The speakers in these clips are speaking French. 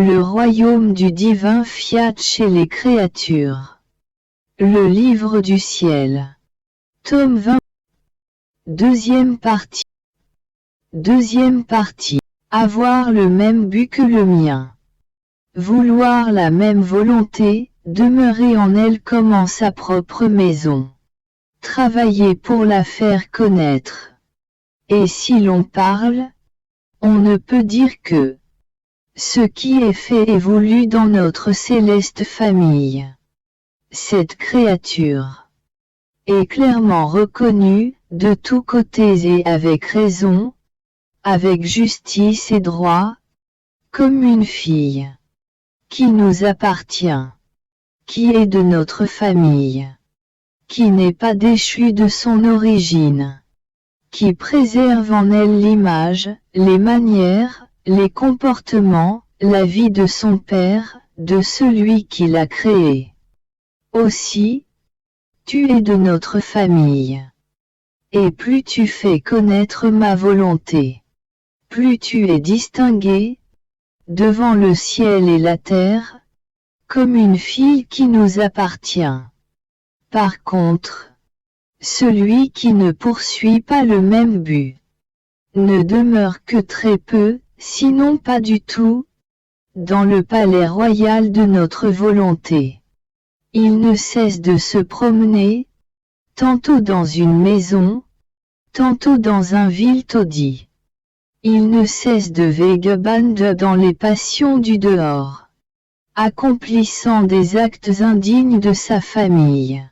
Le royaume du divin fiat chez les créatures. Le livre du ciel. Tome 20. Deuxième partie. Deuxième partie. Avoir le même but que le mien. Vouloir la même volonté, demeurer en elle comme en sa propre maison. Travailler pour la faire connaître. Et si l'on parle, on ne peut dire que ce qui est fait et voulu dans notre céleste famille. Cette créature est clairement reconnue, de tous côtés et avec raison, avec justice et droit, comme une fille qui nous appartient, qui est de notre famille, qui n'est pas déchue de son origine, qui préserve en elle l'image, les manières, les comportements, la vie de son Père, de celui qui l'a créé. Aussi, tu es de notre famille. Et plus tu fais connaître ma volonté, plus tu es distingué, devant le ciel et la terre, comme une fille qui nous appartient. Par contre, celui qui ne poursuit pas le même but, ne demeure que très peu, sinon pas du tout, dans le palais royal de notre volonté. Il ne cesse de se promener, tantôt dans une maison, tantôt dans un vil taudis. Il ne cesse de vagabonder dans les passions du dehors, accomplissant des actes indignes de sa famille.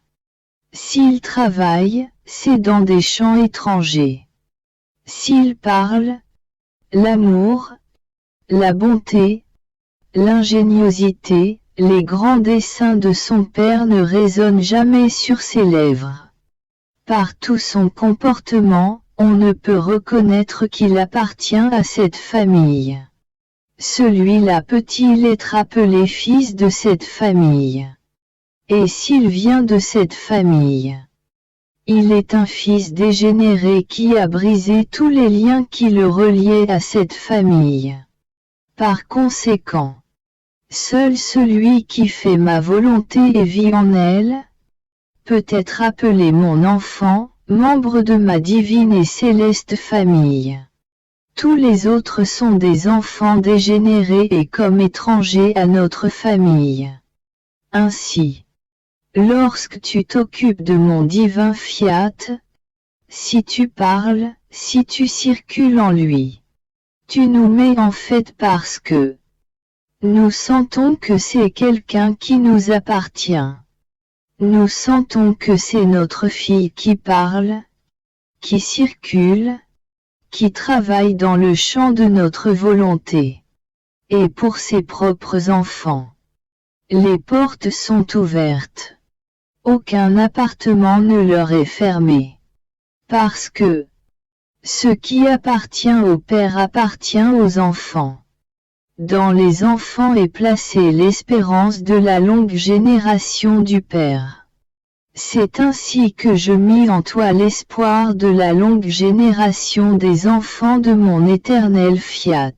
S'il travaille, c'est dans des champs étrangers. S'il parle, l'amour, la bonté, l'ingéniosité, les grands desseins de son Père ne résonnent jamais sur ses lèvres. Par tout son comportement, on ne peut reconnaître qu'il appartient à cette famille. Celui-là peut-il être appelé fils de cette famille? Et s'il vient de cette famille, il est un fils dégénéré qui a brisé tous les liens qui le reliaient à cette famille. Par conséquent, seul celui qui fait ma volonté et vit en elle, peut être appelé mon enfant, membre de ma divine et céleste famille. Tous les autres sont des enfants dégénérés et comme étrangers à notre famille. Ainsi, lorsque tu t'occupes de mon divin fiat, si tu parles, si tu circules en lui, tu nous mets en fait parce que nous sentons que c'est quelqu'un qui nous appartient. Nous sentons que c'est notre fille qui parle, qui circule, qui travaille dans le champ de notre volonté. Et pour ses propres enfants, les portes sont ouvertes. Aucun appartement ne leur est fermé. Parce que ce qui appartient au Père appartient aux enfants. Dans les enfants est placée l'espérance de la longue génération du Père. C'est ainsi que je mis en toi l'espoir de la longue génération des enfants de mon éternel fiat.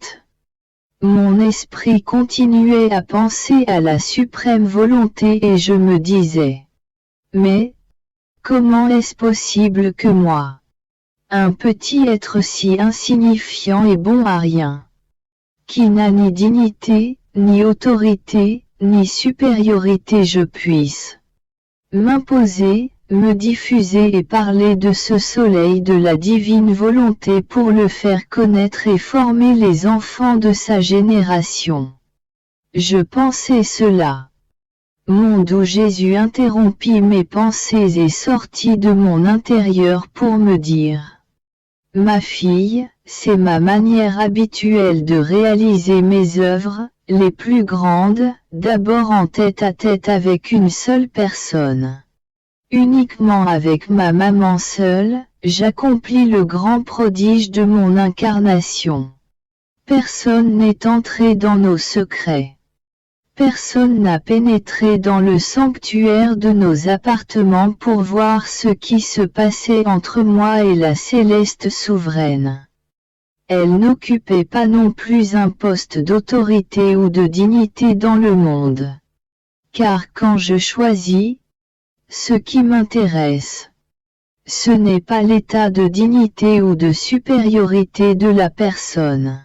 Mon esprit continuait à penser à la suprême volonté et je me disais, mais, comment est-ce possible que moi, un petit être si insignifiant et bon à rien, qui n'a ni dignité, ni autorité, ni supériorité je puisse m'imposer, me diffuser et parler de ce soleil de la divine volonté pour le faire connaître et former les enfants de sa génération. Je pensais cela. Monde où Jésus interrompit mes pensées et sortit de mon intérieur pour me dire, ma fille, c'est ma manière habituelle de réaliser mes œuvres, les plus grandes, d'abord en tête-à-tête avec une seule personne. Uniquement avec ma maman seule, j'accomplis le grand prodige de mon incarnation. Personne n'est entré dans nos secrets. Personne n'a pénétré dans le sanctuaire de nos appartements pour voir ce qui se passait entre moi et la céleste souveraine. Elle n'occupait pas non plus un poste d'autorité ou de dignité dans le monde. Car quand je choisis, ce qui m'intéresse, ce n'est pas l'état de dignité ou de supériorité de la personne.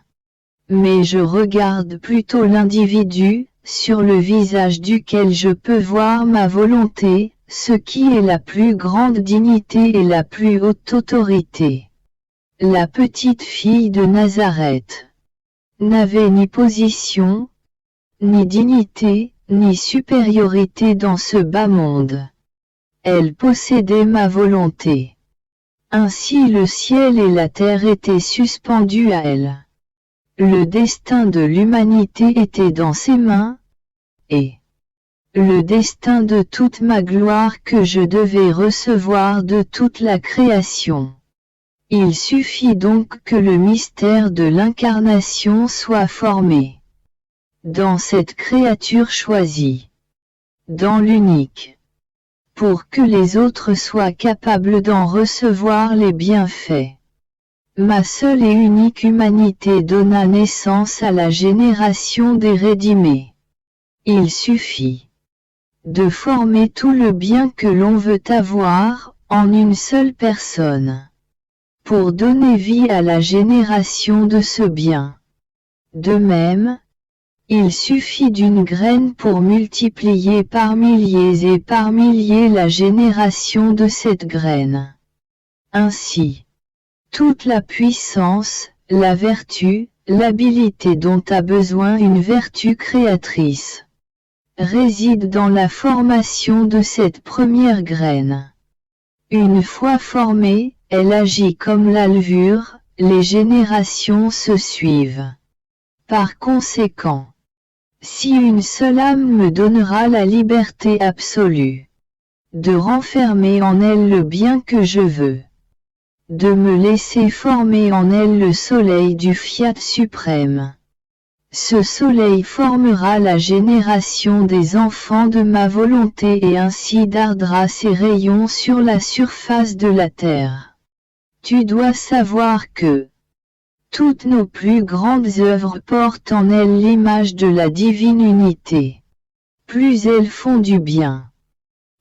Mais je regarde plutôt l'individu, sur le visage duquel je peux voir ma volonté, ce qui est la plus grande dignité et la plus haute autorité. La petite fille de Nazareth n'avait ni position, ni dignité, ni supériorité dans ce bas monde. Elle possédait ma volonté. Ainsi le ciel et la terre étaient suspendus à elle. Le destin de l'humanité était dans ses mains, et le destin de toute ma gloire que je devais recevoir de toute la création. Il suffit donc que le mystère de l'incarnation soit formé dans cette créature choisie, dans l'unique, pour que les autres soient capables d'en recevoir les bienfaits. Ma seule et unique humanité donna naissance à la génération des rédimés. Il suffit de former tout le bien que l'on veut avoir, en une seule personne, pour donner vie à la génération de ce bien. De même, il suffit d'une graine pour multiplier par milliers et par milliers la génération de cette graine. Ainsi, toute la puissance, la vertu, l'habilité dont a besoin une vertu créatrice, réside dans la formation de cette première graine. Une fois formée, elle agit comme la levure, les générations se suivent. Par conséquent, si une seule âme me donnera la liberté absolue de renfermer en elle le bien que je veux, de me laisser former en elle le soleil du fiat suprême, ce soleil formera la génération des enfants de ma volonté et ainsi dardera ses rayons sur la surface de la terre. Tu dois savoir que toutes nos plus grandes œuvres portent en elles l'image de la divine unité. Plus elles font du bien,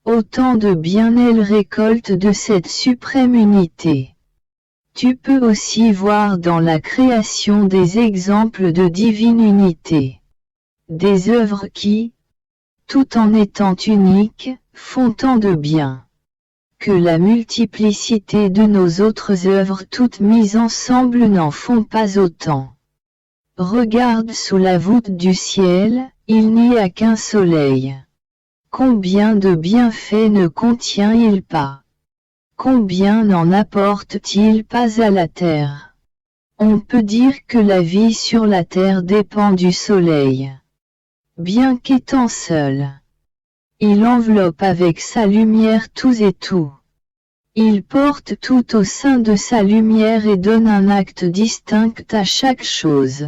autant de bien elles récoltent de cette suprême unité. Tu peux aussi voir dans la création des exemples de divine unité. Des œuvres qui, tout en étant uniques, font tant de bien, que la multiplicité de nos autres œuvres toutes mises ensemble n'en font pas autant. Regarde sous la voûte du ciel, il n'y a qu'un soleil. Combien de bienfaits ne contient-il pas? Combien n'en apporte-t-il pas à la terre? On peut dire que la vie sur la terre dépend du soleil. Bien qu'étant seul, il enveloppe avec sa lumière tous et tout. Il porte tout au sein de sa lumière et donne un acte distinct à chaque chose,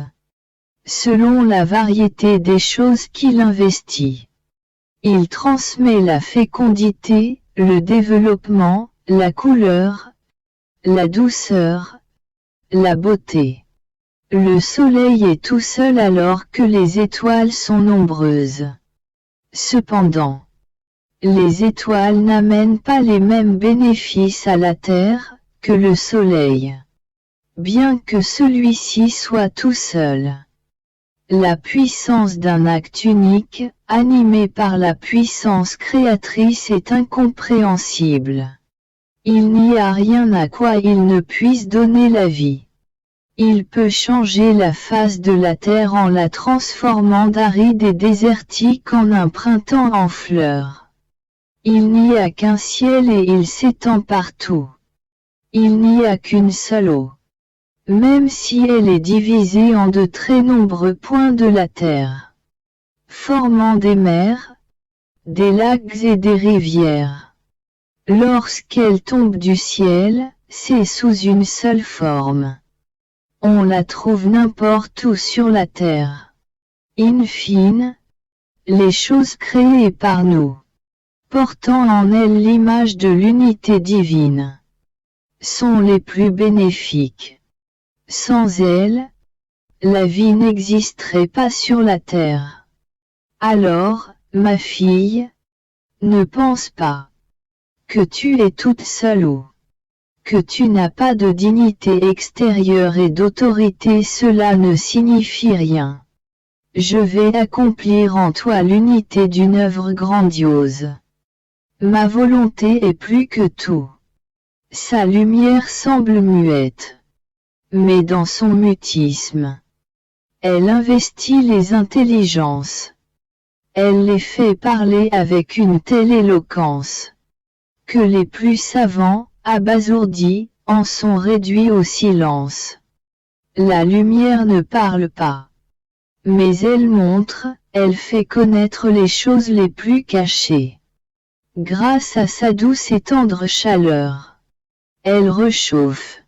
selon la variété des choses qu'il investit. Il transmet la fécondité, le développement, la couleur, la douceur, la beauté. Le soleil est tout seul alors que les étoiles sont nombreuses. Cependant, les étoiles n'amènent pas les mêmes bénéfices à la terre que le soleil, bien que celui-ci soit tout seul. La puissance d'un acte unique, animé par la puissance créatrice, est incompréhensible. Il n'y a rien à quoi il ne puisse donner la vie. Il peut changer la face de la terre en la transformant d'aride et désertique en un printemps en fleurs. Il n'y a qu'un ciel et il s'étend partout. Il n'y a qu'une seule eau, même si elle est divisée en de très nombreux points de la terre, formant des mers, des lacs et des rivières. Lorsqu'elle tombe du ciel, c'est sous une seule forme. On la trouve n'importe où sur la terre. In fine, les choses créées par nous, portant en elles l'image de l'unité divine, sont les plus bénéfiques. Sans elle, la vie n'existerait pas sur la terre. Alors, ma fille, ne pense pas que tu es toute seule ou que tu n'as pas de dignité extérieure et d'autorité, cela ne signifie rien. Je vais accomplir en toi l'unité d'une œuvre grandiose. Ma volonté est plus que tout. Sa lumière semble muette. Mais dans son mutisme, elle investit les intelligences. Elle les fait parler avec une telle éloquence que les plus savants, abasourdis, en sont réduits au silence. La lumière ne parle pas. Mais elle montre, elle fait connaître les choses les plus cachées. Grâce à sa douce et tendre chaleur, elle réchauffe.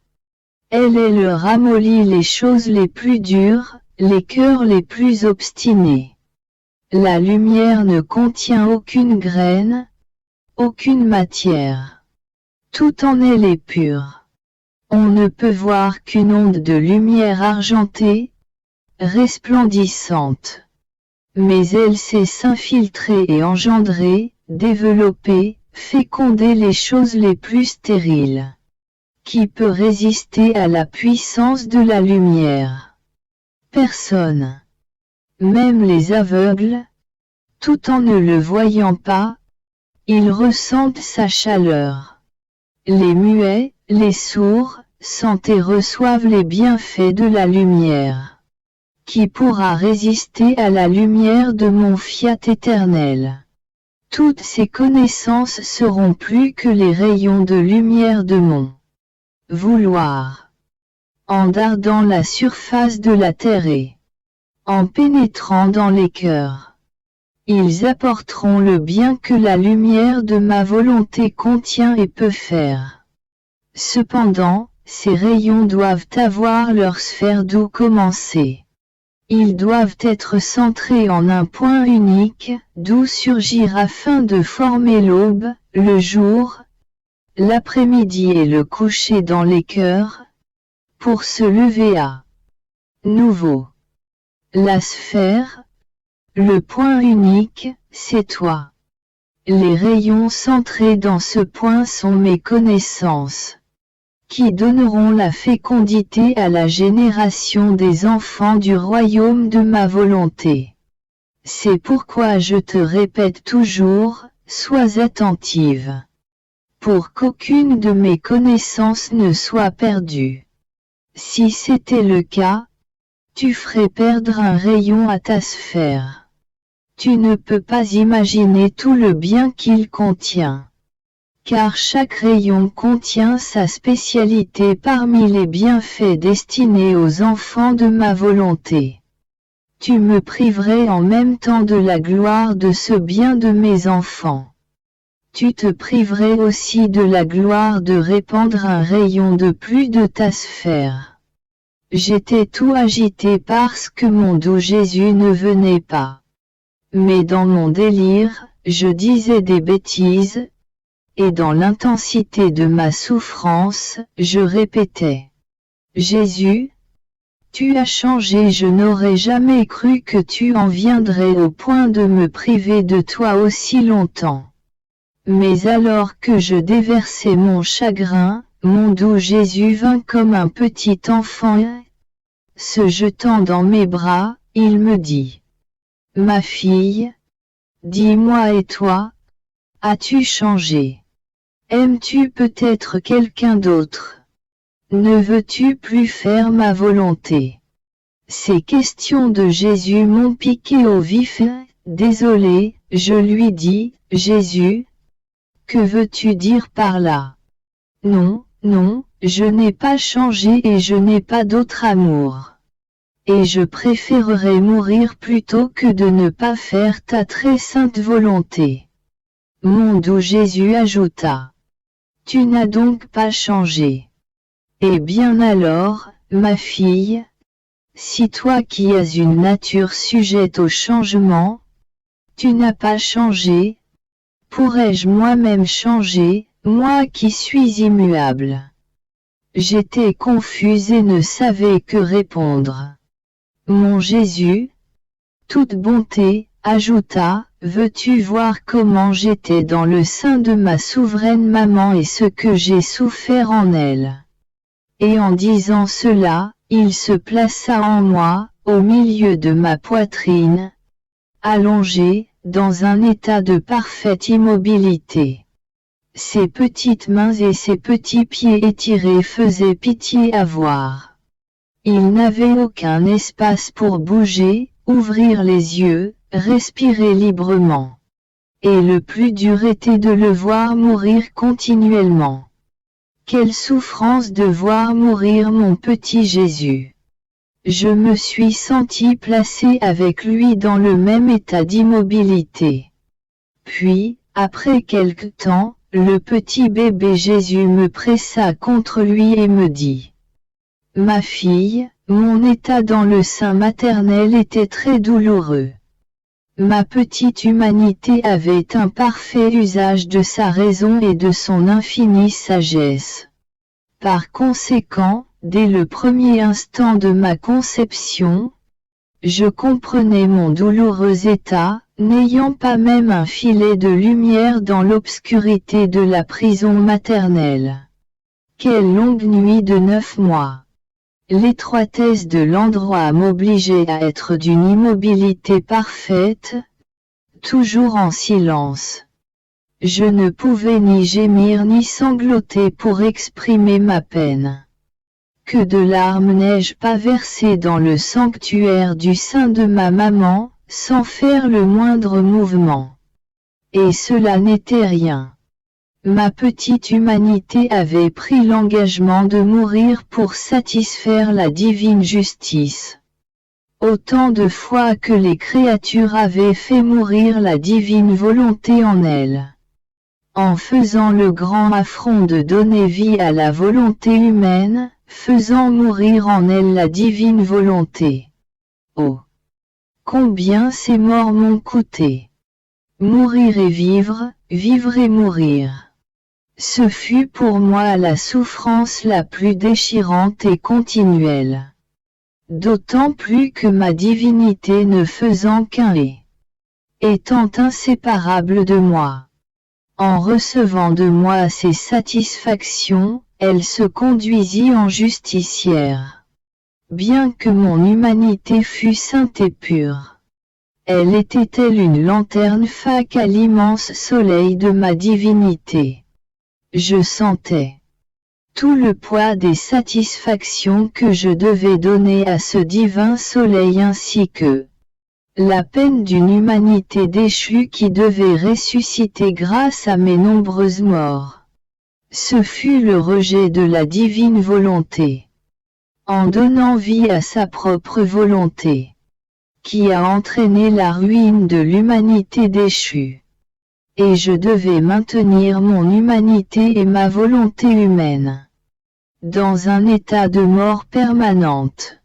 Elle ramollit les choses les plus dures, les cœurs les plus obstinés. La lumière ne contient aucune graine, aucune matière. Tout en elle est pur. On ne peut voir qu'une onde de lumière argentée, resplendissante. Mais elle sait s'infiltrer et engendrer, développer, féconder les choses les plus stériles. Qui peut résister à la puissance de la lumière? Personne. Même les aveugles, tout en ne le voyant pas, ils ressentent sa chaleur. Les muets, les sourds, sentent et reçoivent les bienfaits de la lumière. Qui pourra résister à la lumière de mon fiat éternel? Toutes ces connaissances seront plus que les rayons de lumière de mon vouloir. En dardant la surface de la terre et en pénétrant dans les cœurs, ils apporteront le bien que la lumière de ma volonté contient et peut faire. Cependant, ces rayons doivent avoir leur sphère d'où commencer. Ils doivent être centrés en un point unique, d'où surgir afin de former l'aube, le jour, l'après-midi et le coucher dans les cœurs, pour se lever à nouveau. La sphère, le point unique, c'est toi. Les rayons centrés dans ce point sont mes connaissances, qui donneront la fécondité à la génération des enfants du royaume de ma volonté. C'est pourquoi je te répète toujours, sois attentive, pour qu'aucune de mes connaissances ne soit perdue. Si c'était le cas, tu ferais perdre un rayon à ta sphère. Tu ne peux pas imaginer tout le bien qu'il contient. Car chaque rayon contient sa spécialité parmi les bienfaits destinés aux enfants de ma volonté. Tu me priverais en même temps de la gloire de ce bien de mes enfants. Tu te priverais aussi de la gloire de répandre un rayon de plus de ta sphère. J'étais tout agité parce que mon doux Jésus ne venait pas. Mais dans mon délire, je disais des bêtises, et dans l'intensité de ma souffrance, je répétais: Jésus, tu as changé. Je n'aurais jamais cru que tu en viendrais au point de me priver de toi aussi longtemps. Mais alors que je déversais mon chagrin, mon doux Jésus vint comme un petit enfant et, se jetant dans mes bras, il me dit: Ma fille, dis-moi, et toi, as-tu changé? Aimes-tu peut-être quelqu'un d'autre? Ne veux-tu plus faire ma volonté? Ces questions de Jésus m'ont piqué au vif. Désolé, je lui dis: Jésus, que veux-tu dire par là? Non, non, je n'ai pas changé et je n'ai pas d'autre amour. Et je préférerais mourir plutôt que de ne pas faire ta très sainte volonté. Mon doux Jésus ajouta: Tu n'as donc pas changé. Eh bien alors, ma fille, si toi qui as une nature sujette au changement, tu n'as pas changé, pourrais-je moi-même changer, moi qui suis immuable? J'étais confuse et ne savais que répondre. Mon Jésus, toute bonté, ajouta, veux-tu voir comment j'étais dans le sein de ma souveraine maman et ce que j'ai souffert en elle. Et en disant cela, il se plaça en moi, au milieu de ma poitrine, allongé, dans un état de parfaite immobilité. Ses petites mains et ses petits pieds étirés faisaient pitié à voir. Il n'avait aucun espace pour bouger, ouvrir les yeux, respirer librement. Et le plus dur était de le voir mourir continuellement. Quelle souffrance de voir mourir mon petit Jésus. Je me suis senti placé avec lui dans le même état d'immobilité. Puis, après quelque temps, le petit bébé Jésus me pressa contre lui et me dit: Ma fille, mon état dans le sein maternel était très douloureux. Ma petite humanité avait un parfait usage de sa raison et de son infinie sagesse. Par conséquent, dès le premier instant de ma conception, je comprenais mon douloureux état, n'ayant pas même un filet de lumière dans l'obscurité de la prison maternelle. Quelle longue nuit de 9 mois! L'étroitesse de l'endroit m'obligeait à être d'une immobilité parfaite, toujours en silence. Je ne pouvais ni gémir ni sangloter pour exprimer ma peine. Que de larmes n'ai-je pas versées dans le sanctuaire du sein de ma maman, sans faire le moindre mouvement. Et cela n'était rien. Ma petite humanité avait pris l'engagement de mourir pour satisfaire la divine justice. Autant de fois que les créatures avaient fait mourir la divine volonté en elles. En faisant le grand affront de donner vie à la volonté humaine, faisant mourir en elle la divine volonté. Oh! Combien ces morts m'ont coûté! Mourir et vivre, vivre et mourir. Ce fut pour moi la souffrance la plus déchirante et continuelle. D'autant plus que ma divinité ne faisant qu'un et étant inséparable de moi. En recevant de moi ces satisfactions, elle se conduisit en justicière. Bien que mon humanité fût sainte et pure, elle était-elle une lanterne faque à l'immense soleil de ma divinité. Je sentais tout le poids des satisfactions que je devais donner à ce divin soleil ainsi que la peine d'une humanité déchue qui devait ressusciter grâce à mes nombreuses morts. Ce fut le rejet de la divine volonté, en donnant vie à sa propre volonté, qui a entraîné la ruine de l'humanité déchue. Et je devais maintenir mon humanité et ma volonté humaine dans un état de mort permanente,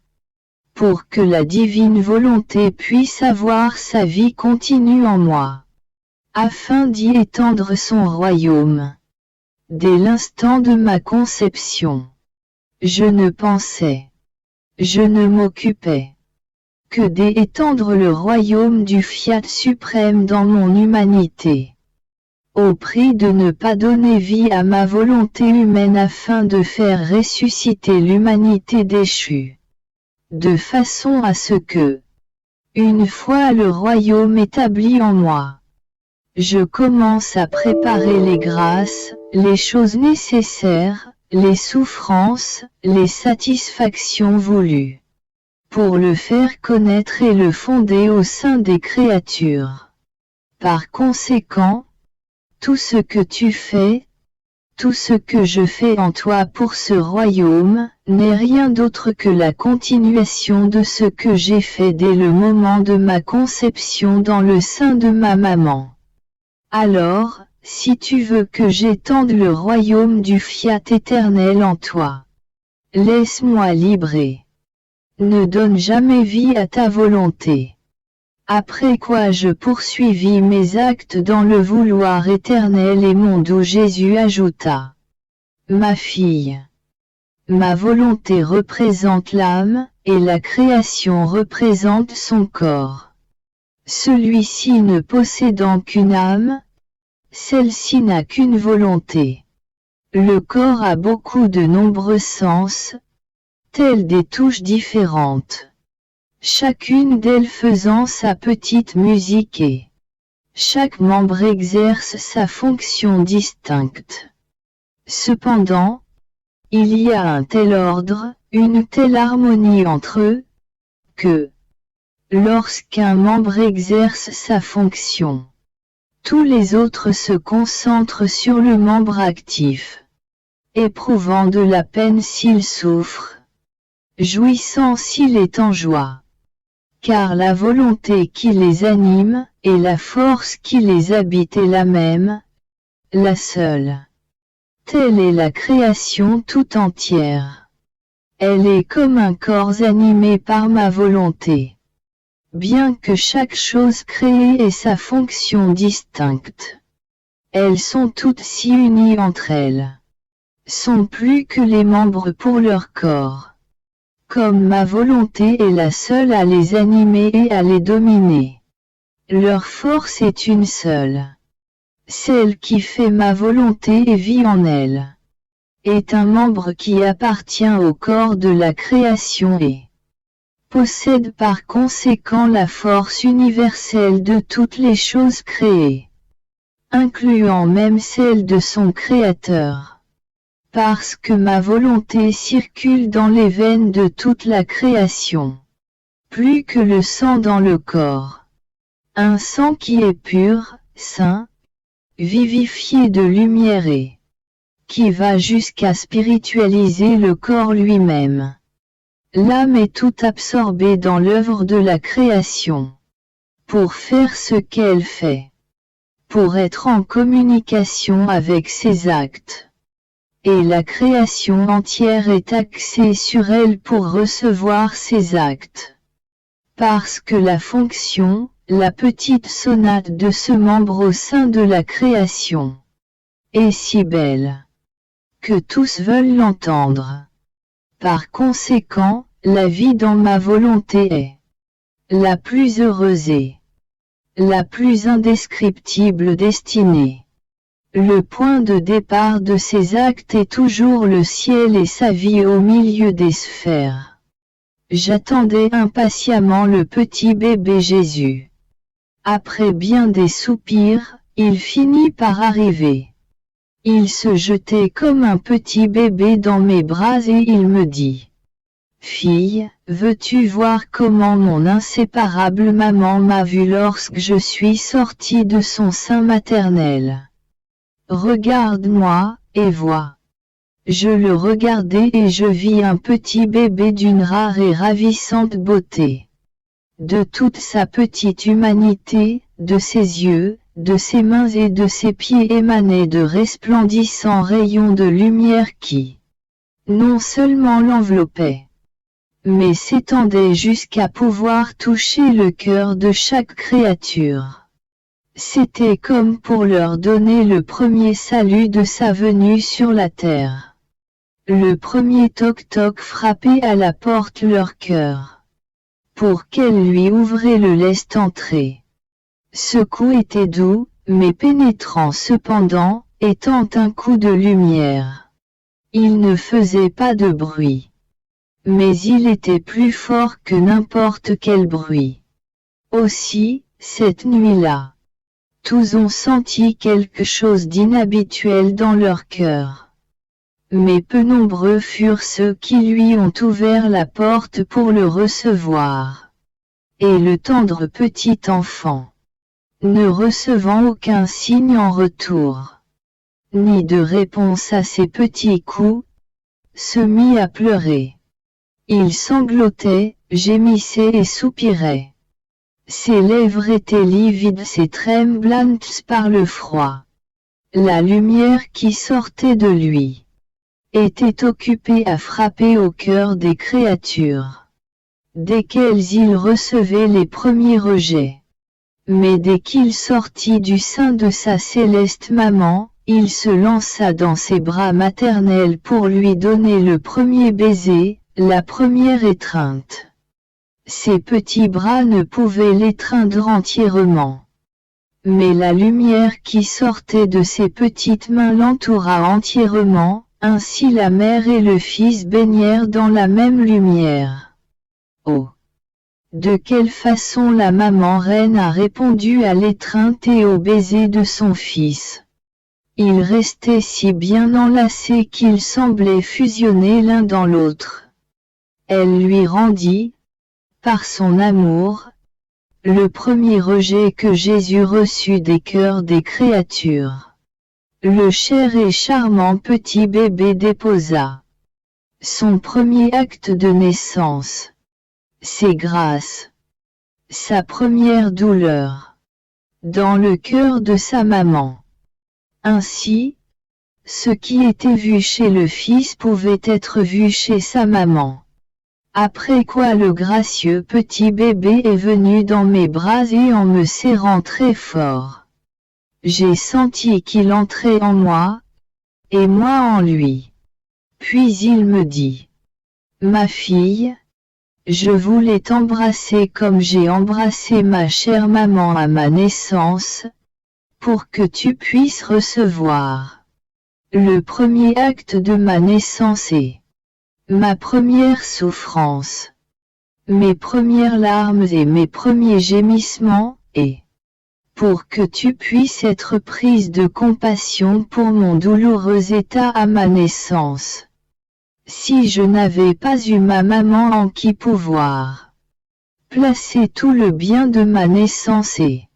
pour que la divine volonté puisse avoir sa vie continue en moi, afin d'y étendre son royaume. Dès l'instant de ma conception, je ne pensais, je ne m'occupais que d'étendre le royaume du fiat suprême dans mon humanité, au prix de ne pas donner vie à ma volonté humaine afin de faire ressusciter l'humanité déchue, de façon à ce que, une fois le royaume établi en moi, je commence à préparer les grâces, les choses nécessaires, les souffrances, les satisfactions voulues, pour le faire connaître et le fonder au sein des créatures. Par conséquent, tout ce que tu fais, tout ce que je fais en toi pour ce royaume, n'est rien d'autre que la continuation de ce que j'ai fait dès le moment de ma conception dans le sein de ma maman. Alors, si tu veux que j'étende le royaume du fiat éternel en toi, laisse-moi libérer. Ne donne jamais vie à ta volonté. Après quoi je poursuivis mes actes dans le vouloir éternel et mon doux Jésus ajouta: Ma fille, Ma volonté représente l'âme, et la création représente son corps. Celui-ci ne possédant qu'une âme, celle-ci n'a qu'une volonté. Le corps a beaucoup de nombreux sens, tels des touches différentes. Chacune d'elles faisant sa petite musique et chaque membre exerce sa fonction distincte. Cependant, il y a un tel ordre, une telle harmonie entre eux, que, lorsqu'un membre exerce sa fonction, tous les autres se concentrent sur le membre actif, éprouvant de la peine s'il souffre, jouissant s'il est en joie. Car la volonté qui les anime, et la force qui les habite est la même, la seule. Telle est la création tout entière. Elle est comme un corps animé par ma volonté. Bien que chaque chose créée ait sa fonction distincte, elles sont toutes si unies entre elles, sont plus que les membres pour leur corps. Comme ma volonté est la seule à les animer et à les dominer. Leur force est une seule. Celle qui fait ma volonté et vit en elle, est un membre qui appartient au corps de la création et possède par conséquent la force universelle de toutes les choses créées, incluant même celle de son Créateur. Parce que ma volonté circule dans les veines de toute la création, plus que le sang dans le corps. Un sang qui est pur, saint, vivifié de lumière et qui va jusqu'à spiritualiser le corps lui-même. L'âme est tout absorbée dans l'œuvre de la création, pour faire ce qu'elle fait, pour être en communication avec ses actes. Et la création entière est axée sur elle pour recevoir ses actes. Parce que la fonction, la petite sonate de ce membre au sein de la création, est si belle, que tous veulent l'entendre. Par conséquent, la vie dans ma volonté est la plus heureuse et la plus indescriptible destinée. Le point de départ de ces actes est toujours le ciel et sa vie au milieu des sphères. J'attendais impatiemment le petit bébé Jésus. Après bien des soupirs, il finit par arriver. Il se jetait comme un petit bébé dans mes bras et il me dit: « Fille, veux-tu voir comment mon inséparable maman m'a vu lorsque je suis sortie de son sein maternel ? Regarde-moi, et vois. » Je le regardai et je vis un petit bébé d'une rare et ravissante beauté. De toute sa petite humanité, de ses yeux, de ses mains et de ses pieds émanaient de resplendissants rayons de lumière qui, non seulement l'enveloppaient, mais s'étendaient jusqu'à pouvoir toucher le cœur de chaque créature. C'était comme pour leur donner le premier salut de sa venue sur la terre. Le premier toc-toc frappait à la porte leur cœur, pour qu'elle lui ouvrait le laisse entrer. Ce coup était doux, mais pénétrant cependant, étant un coup de lumière. Il ne faisait pas de bruit, mais il était plus fort que n'importe quel bruit. Aussi, cette nuit-là, tous ont senti quelque chose d'inhabituel dans leur cœur. Mais peu nombreux furent ceux qui lui ont ouvert la porte pour le recevoir. Et le tendre petit enfant, ne recevant aucun signe en retour, ni de réponse à ses petits coups, se mit à pleurer. Il sanglotait, gémissait et soupirait. Ses lèvres étaient livides et tremblantes par le froid. La lumière qui sortait de lui était occupée à frapper au cœur des créatures, desquelles il recevait les premiers rejets. Mais dès qu'il sortit du sein de sa céleste maman, il se lança dans ses bras maternels pour lui donner le premier baiser, la première étreinte. Ses petits bras ne pouvaient l'étreindre entièrement. Mais la lumière qui sortait de ses petites mains l'entoura entièrement, ainsi la mère et le fils baignèrent dans la même lumière. Oh! De quelle façon la maman reine a répondu à l'étreinte et au baiser de son fils. Ils restaient si bien enlacés qu'ils semblaient fusionner l'un dans l'autre. Elle lui rendit, par son amour, le premier rejet que Jésus reçut des cœurs des créatures. Le cher et charmant petit bébé déposa son premier acte de naissance, ses grâces, sa première douleur, dans le cœur de sa maman. Ainsi, ce qui était vu chez le fils pouvait être vu chez sa maman. Après quoi le gracieux petit bébé est venu dans mes bras et en me serrant très fort. J'ai senti qu'il entrait en moi, et moi en lui. Puis il me dit, « Ma fille, je voulais t'embrasser comme j'ai embrassé ma chère maman à ma naissance, pour que tu puisses recevoir le premier acte de ma naissance et ma première souffrance, mes premières larmes et mes premiers gémissements, et pour que tu puisses être prise de compassion pour mon douloureux état à ma naissance. Si je n'avais pas eu ma maman en qui pouvoir placer tout le bien de ma naissance et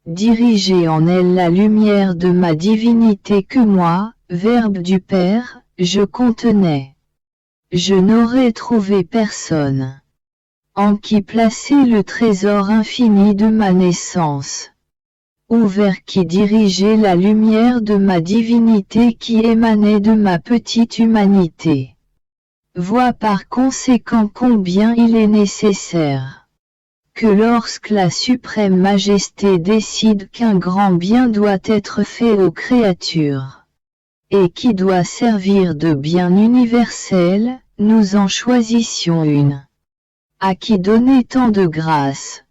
diriger en elle la lumière de ma divinité que moi, Verbe du Père, je contenais, je n'aurais trouvé personne en qui placer le trésor infini de ma naissance, ou vers qui diriger la lumière de ma divinité qui émanait de ma petite humanité. Vois par conséquent combien il est nécessaire que lorsque la suprême majesté décide qu'un grand bien doit être fait aux créatures, et qui doit servir de bien universel, nous en choisissions une, à qui donner tant de grâce,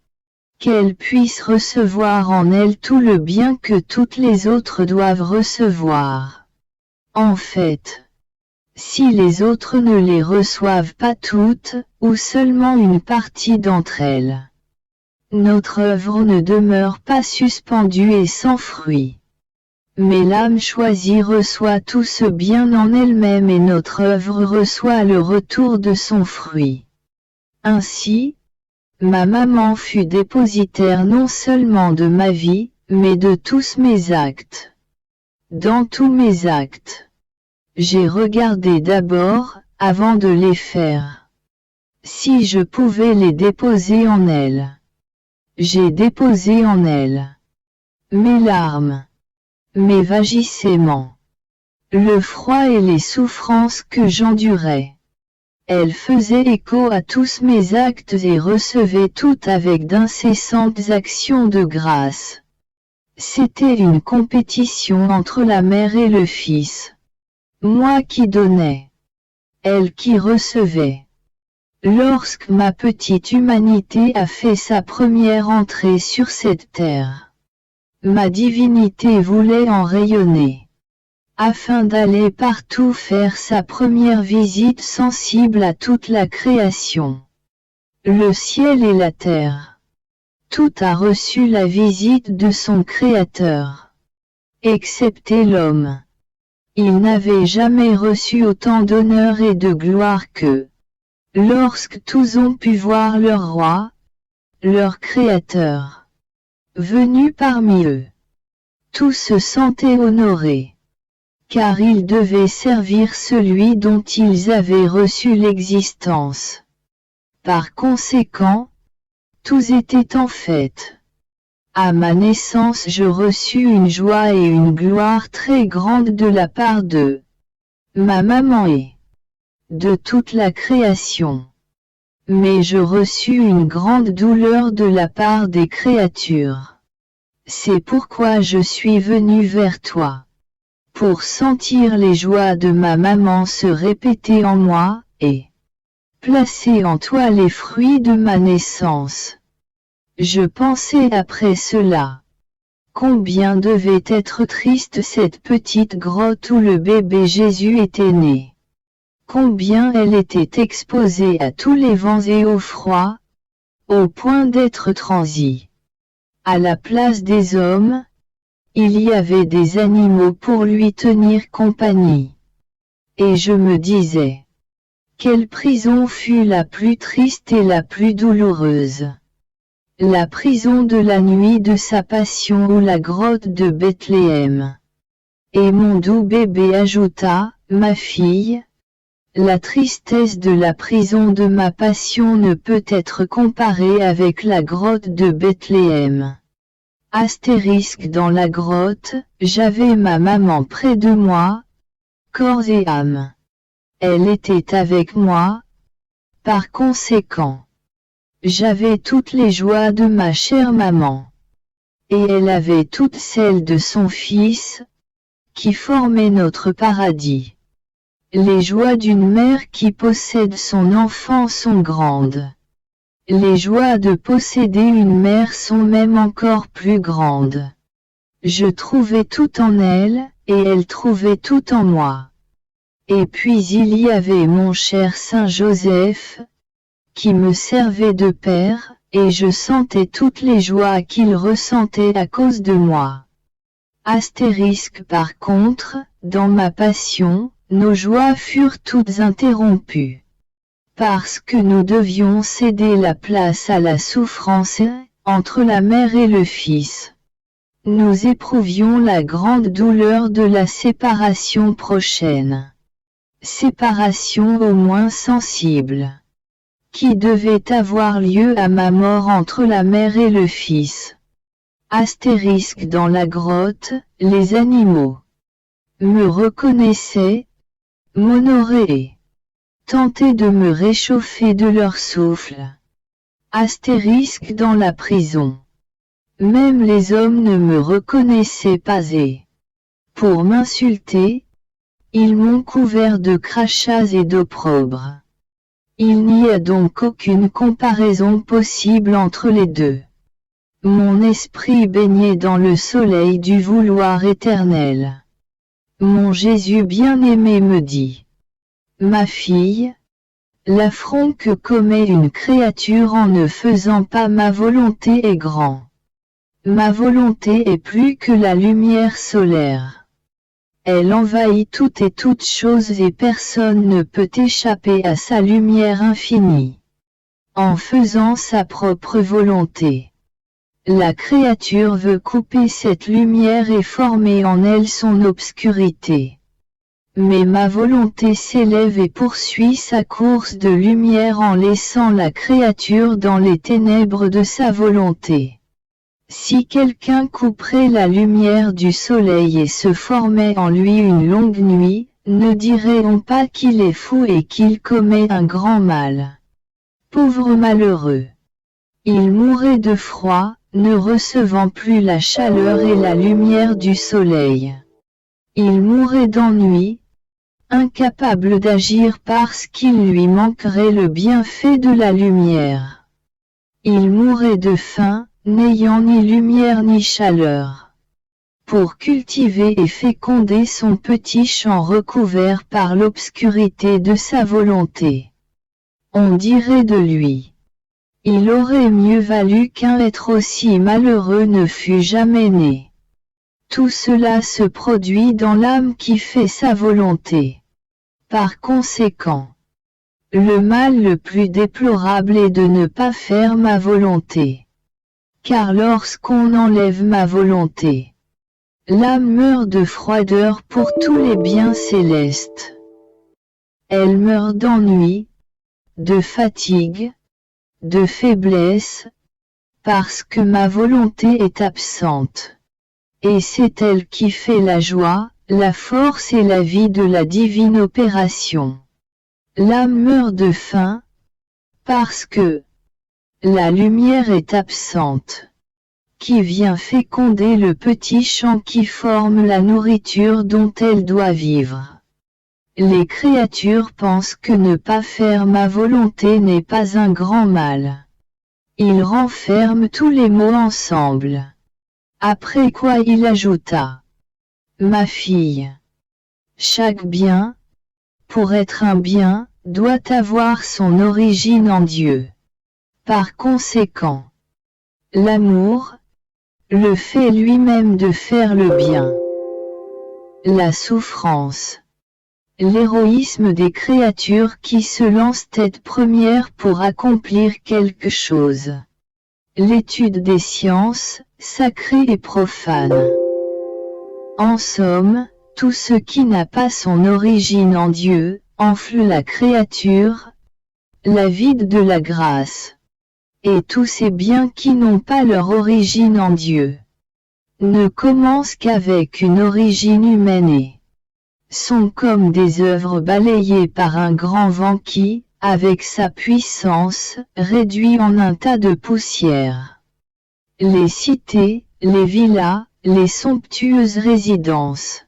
qu'elle puisse recevoir en elle tout le bien que toutes les autres doivent recevoir. En fait, si les autres ne les reçoivent pas toutes, ou seulement une partie d'entre elles, notre œuvre ne demeure pas suspendue et sans fruit. Mais l'âme choisie reçoit tout ce bien en elle-même et notre œuvre reçoit le retour de son fruit. Ainsi, ma maman fut dépositaire non seulement de ma vie, mais de tous mes actes. Dans tous mes actes, j'ai regardé d'abord, avant de les faire, si je pouvais les déposer en elle. J'ai déposé en elle mes larmes, mes vagissements, le froid et les souffrances que j'endurais. Elle faisait écho à tous mes actes et recevait tout avec d'incessantes actions de grâce. C'était une compétition entre la mère et le fils. Moi qui donnais, elle qui recevait. Lorsque ma petite humanité a fait sa première entrée sur cette terre, ma divinité voulait en rayonner, afin d'aller partout faire sa première visite sensible à toute la création. Le ciel et la terre, tout a reçu la visite de son Créateur, excepté l'homme. Il n'avait jamais reçu autant d'honneur et de gloire que lorsque tous ont pu voir leur roi, leur Créateur, venu parmi eux. Tous se sentaient honorés, car ils devaient servir celui dont ils avaient reçu l'existence. Par conséquent, tous étaient en fête. À ma naissance je reçus une joie et une gloire très grande de la part de ma maman et de toute la création. Mais je reçus une grande douleur de la part des créatures. C'est pourquoi je suis venu vers toi. pour sentir les joies de ma maman se répéter en moi, et placer en toi les fruits de ma naissance. Je pensais après cela. Combien devait être triste cette petite grotte où le bébé Jésus était né. Combien elle était exposée à tous les vents et au froid, au point d'être transie. À la place des hommes, il y avait des animaux pour lui tenir compagnie. Et je me disais, quelle prison fut la plus triste et la plus douloureuse? La prison de la nuit de sa passion ou la grotte de Bethléem. Et mon doux bébé ajouta, ma fille, la tristesse de la prison de ma passion ne peut être comparée avec la grotte de Bethléem. Astérisque dans la grotte, j'avais ma maman près de moi, corps et âme. Elle était avec moi, par conséquent. J'avais toutes les joies de ma chère maman. Et elle avait toutes celles de son fils, qui formaient notre paradis. Les joies d'une mère qui possède son enfant sont grandes. Les joies de posséder une mère sont même encore plus grandes. Je trouvais tout en elle, et elle trouvait tout en moi. Et puis il y avait mon cher Saint Joseph, qui me servait de père, et je sentais toutes les joies qu'il ressentait à cause de moi. Astérisque par contre, dans ma passion, nos joies furent toutes interrompues. Parce que nous devions céder la place à la souffrance, entre la mère et le fils. Nous éprouvions la grande douleur de la séparation prochaine. Séparation au moins sensible. Qui devait avoir lieu à ma mort entre la mère et le fils. Astérisque dans la grotte, les animaux me reconnaissaient, m'honoraient, tentaient de me réchauffer de leur souffle. Astérisque dans la prison. Même les hommes ne me reconnaissaient pas et, pour m'insulter, ils m'ont couvert de crachats et d'opprobre. Il n'y a donc aucune comparaison possible entre les deux. Mon esprit baignait dans le soleil du vouloir éternel. Mon Jésus bien-aimé me dit, ma fille, l'affront que commet une créature en ne faisant pas ma volonté est grand. Ma volonté est plus que la lumière solaire. Elle envahit toutes et toutes choses et personne ne peut échapper à sa lumière infinie. En faisant sa propre volonté. La créature veut couper cette lumière et former en elle son obscurité. Mais ma volonté s'élève et poursuit sa course de lumière en laissant la créature dans les ténèbres de sa volonté. Si quelqu'un couperait la lumière du soleil et se formait en lui une longue nuit, ne dirait-on pas qu'il est fou et qu'il commet un grand mal? Pauvre malheureux! Il mourait de froid, ne recevant plus la chaleur et la lumière du soleil. Il mourait d'ennui, incapable d'agir parce qu'il lui manquerait le bienfait de la lumière. Il mourait de faim, n'ayant ni lumière ni chaleur. Pour cultiver et féconder son petit champ recouvert par l'obscurité de sa volonté. On dirait de lui. Il aurait mieux valu qu'un être aussi malheureux ne fût jamais né. Tout cela se produit dans l'âme qui fait sa volonté. Par conséquent, le mal le plus déplorable est de ne pas faire ma volonté. Car lorsqu'on enlève ma volonté, l'âme meurt de froideur pour tous les biens célestes. Elle meurt d'ennui, de fatigue, de faiblesse, parce que ma volonté est absente. Et c'est elle qui fait la joie, la force et la vie de la divine opération. L'âme meurt de faim, parce que la lumière est absente. qui vient féconder le petit champ qui forme la nourriture dont elle doit vivre. Les créatures pensent que ne pas faire ma volonté n'est pas un grand mal. Il renferme tous les mots ensemble. Après quoi il ajouta: Ma fille, chaque bien, pour être un bien, doit avoir son origine en Dieu. Par conséquent, l'amour, le fait lui-même de faire le bien, la souffrance, l'héroïsme des créatures qui se lancent tête première pour accomplir quelque chose, l'étude des sciences, sacrées et profanes. En somme, tout ce qui n'a pas son origine en Dieu, enfle la créature, la vide de la grâce. Et tous ces biens qui n'ont pas leur origine en Dieu ne commencent qu'avec une origine humaine et sont comme des œuvres balayées par un grand vent qui, avec sa puissance, réduit en un tas de poussière les cités, les villas, les somptueuses résidences.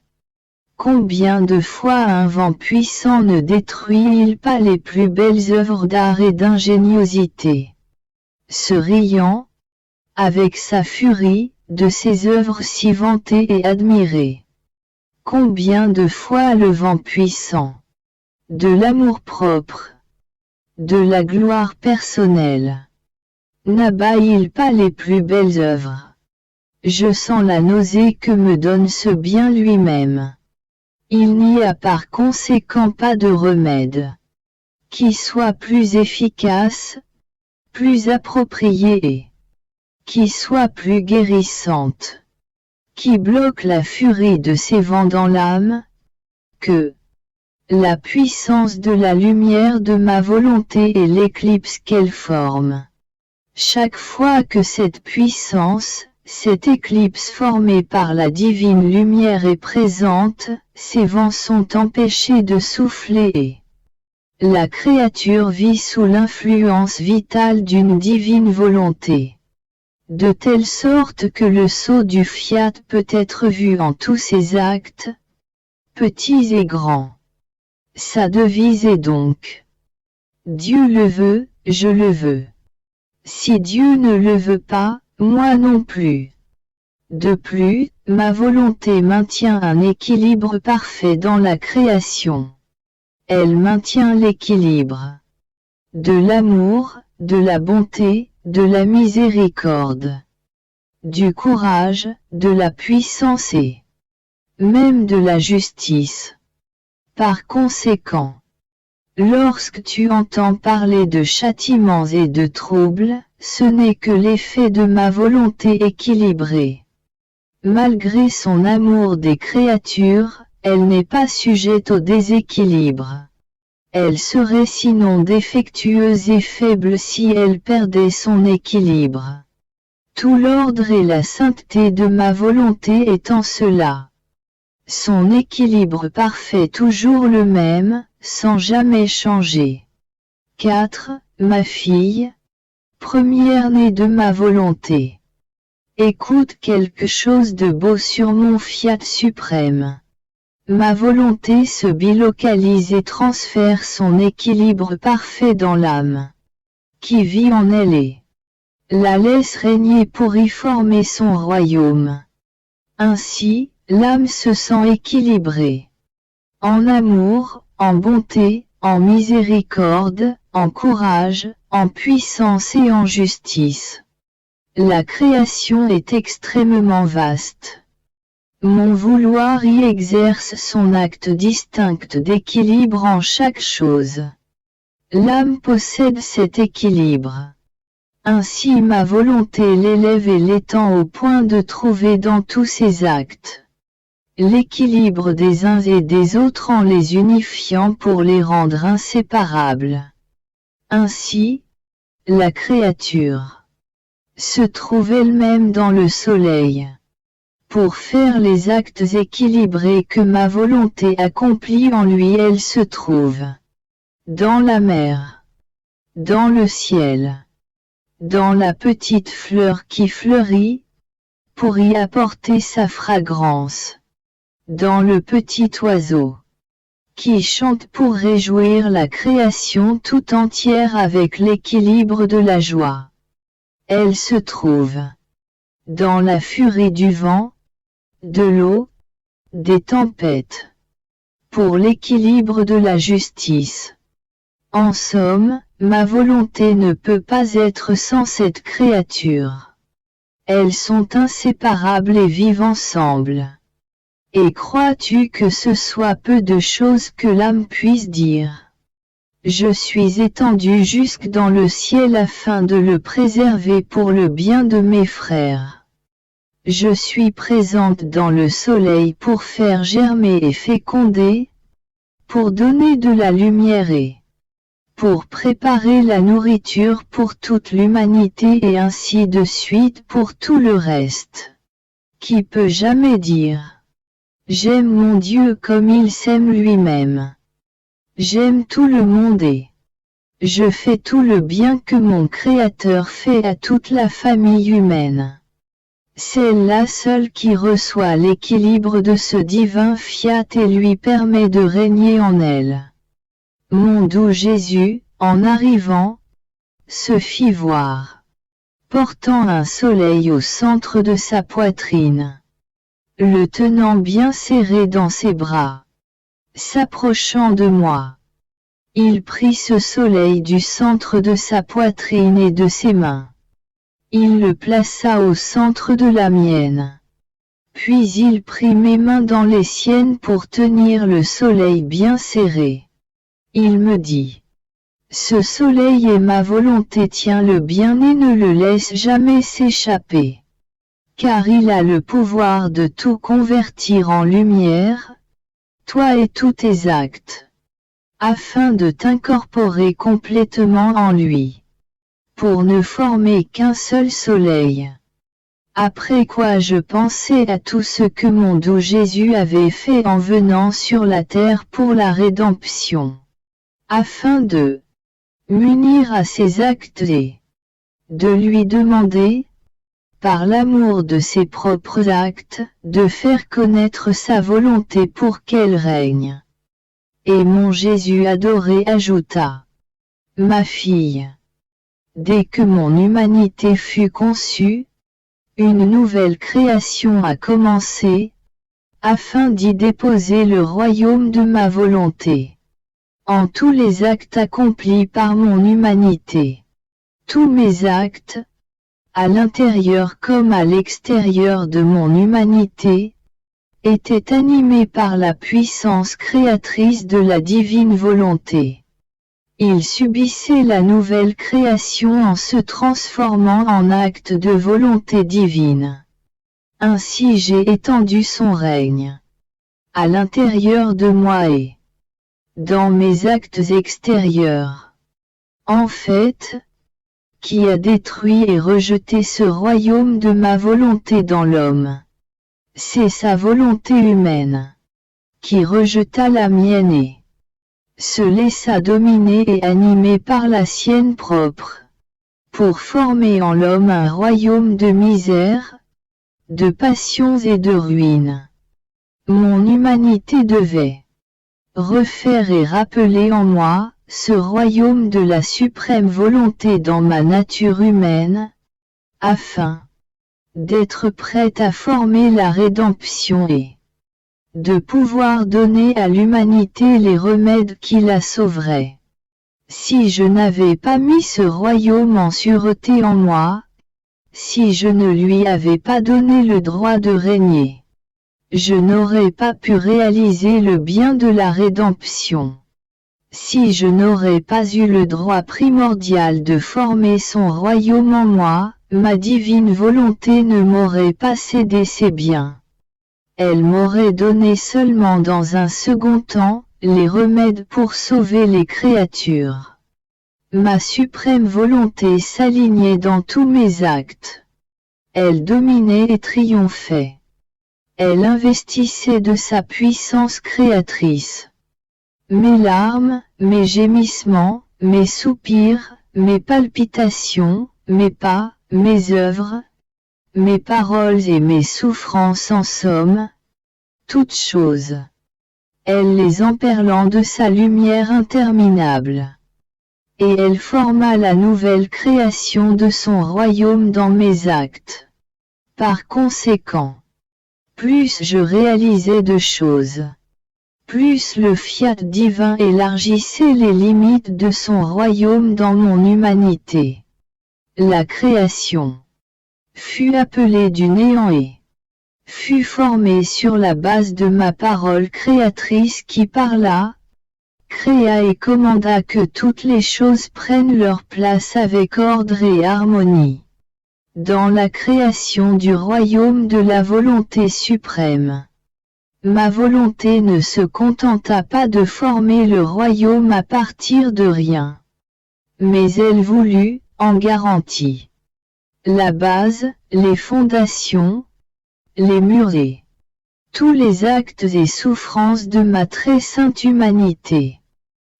Combien de fois un vent puissant ne détruit-il pas les plus belles œuvres d'art et d'ingéniosité, se riant, avec sa furie, de ces œuvres si vantées et admirées. Combien de fois le vent puissant, de l'amour-propre, de la gloire personnelle, n'abat-il pas les plus belles œuvres? Je sens la nausée que me donne ce bien lui-même. Il n'y a par conséquent pas de remède qui soit plus efficace, plus appropriée et qui soit plus guérissante, qui bloque la furie de ces vents dans l'âme, que la puissance de la lumière de ma volonté et l'éclipse qu'elle forme. Chaque fois que cette puissance, cette éclipse formée par la divine lumière est présente, ces vents sont empêchés de souffler et la créature vit sous l'influence vitale d'une divine volonté, de telle sorte que le sceau du fiat peut être vu en tous ses actes, petits et grands. Sa devise est donc: Dieu le veut, je le veux. Si Dieu ne le veut pas, moi non plus. De plus, ma volonté maintient un équilibre parfait dans la création. Elle maintient l'équilibre de l'amour, de la bonté, de la miséricorde, du courage, de la puissance et même de la justice. Par conséquent, lorsque tu entends parler de châtiments et de troubles, ce n'est que l'effet de ma volonté équilibrée. Malgré son amour des créatures, elle n'est pas sujette au déséquilibre. Elle serait sinon défectueuse et faible si elle perdait son équilibre. Tout l'ordre et la sainteté de ma volonté est en cela. Son équilibre parfait toujours le même, sans jamais changer. 4. Ma fille, première-née de ma volonté. Écoute quelque chose de beau sur mon fiat suprême. Ma volonté se bilocalise et transfère son équilibre parfait dans l'âme, qui vit en elle et la laisse régner pour y former son royaume. Ainsi, l'âme se sent équilibrée. En amour, en bonté, en miséricorde, en courage, en puissance et en justice. La création est extrêmement vaste. Mon vouloir y exerce son acte distinct d'équilibre en chaque chose. L'âme possède cet équilibre. Ainsi ma volonté l'élève et l'étend au point de trouver dans tous ses actes l'équilibre des uns et des autres en les unifiant pour les rendre inséparables. Ainsi, la créature se trouve elle-même dans le soleil, pour faire les actes équilibrés que ma volonté accomplit en lui. Elle se trouve dans la mer, dans le ciel, dans la petite fleur qui fleurit, pour y apporter sa fragrance. Dans le petit oiseau qui chante pour réjouir la création tout entière avec l'équilibre de la joie. Elle se trouve dans la furie du vent, de l'eau, des tempêtes, pour l'équilibre de la justice. En somme, ma volonté ne peut pas être sans cette créature. Elles sont inséparables et vivent ensemble. Et crois-tu que ce soit peu de choses que l'âme puisse dire? Je suis étendu jusque dans le ciel afin de le préserver pour le bien de mes frères. Je suis présente dans le soleil pour faire germer et féconder, pour donner de la lumière et pour préparer la nourriture pour toute l'humanité et ainsi de suite pour tout le reste. Qui peut jamais dire j'aime mon Dieu comme il s'aime lui-même. J'aime tout le monde et je fais tout le bien que mon Créateur fait à toute la famille humaine. C'est la seule qui reçoit l'équilibre de ce divin fiat et lui permet de régner en elle. Mon doux Jésus, en arrivant, se fit voir, portant un soleil au centre de sa poitrine. Le tenant bien serré dans ses bras. S'approchant de moi, il prit ce soleil du centre de sa poitrine et de ses mains. Il le plaça au centre de la mienne. Puis il prit mes mains dans les siennes pour tenir le soleil bien serré. Il me dit, ce soleil est ma volonté, tiens-le bien et ne le laisse jamais s'échapper. Car il a le pouvoir de tout convertir en lumière, toi et tous tes actes, afin de t'incorporer complètement en lui, pour ne former qu'un seul soleil. Après quoi je pensais à tout ce que mon doux Jésus avait fait en venant sur la terre pour la rédemption, afin de m'unir à ses actes et de lui demander, par l'amour de ses propres actes, de faire connaître sa volonté pour qu'elle règne. Et mon Jésus adoré ajouta, ma fille, dès que mon humanité fut conçue, une nouvelle création a commencé, afin d'y déposer le royaume de ma volonté. En tous les actes accomplis par mon humanité, tous mes actes, à l'intérieur comme à l'extérieur de mon humanité, était animé par la puissance créatrice de la divine volonté. Il subissait la nouvelle création en se transformant en acte de volonté divine. Ainsi j'ai étendu son règne à l'intérieur de moi et dans mes actes extérieurs. En fait, qui a détruit et rejeté ce royaume de ma volonté dans l'homme. C'est sa volonté humaine, qui rejeta la mienne et se laissa dominer et animer par la sienne propre, pour former en l'homme un royaume de misère, de passions et de ruines. Mon humanité devait refaire et rappeler en moi, ce royaume de la suprême volonté dans ma nature humaine, afin d'être prête à former la rédemption et de pouvoir donner à l'humanité les remèdes qui la sauveraient. Si je n'avais pas mis ce royaume en sûreté en moi, si je ne lui avais pas donné le droit de régner, je n'aurais pas pu réaliser le bien de la rédemption. Si je n'aurais pas eu le droit primordial de former son royaume en moi, ma divine volonté ne m'aurait pas cédé ses biens. Elle m'aurait donné seulement dans un second temps, les remèdes pour sauver les créatures. Ma suprême volonté s'alignait dans tous mes actes. Elle dominait et triomphait. Elle investissait de sa puissance créatrice. Mes larmes, mes gémissements, mes soupirs, mes palpitations, mes pas, mes œuvres, mes paroles et mes souffrances en somme, toutes choses. Elle les emperlant de sa lumière interminable. Et elle forma la nouvelle création de son royaume dans mes actes. Par conséquent, plus je réalisais de choses, plus le fiat divin élargissait les limites de son royaume dans mon humanité. La création fut appelée du néant et fut formée sur la base de ma parole créatrice qui parla, créa et commanda que toutes les choses prennent leur place avec ordre et harmonie. Dans la création du royaume de la volonté suprême. Ma volonté ne se contenta pas de former le royaume à partir de rien. Mais elle voulut, en garantie, la base, les fondations, les murs et tous les actes et souffrances de ma très sainte humanité,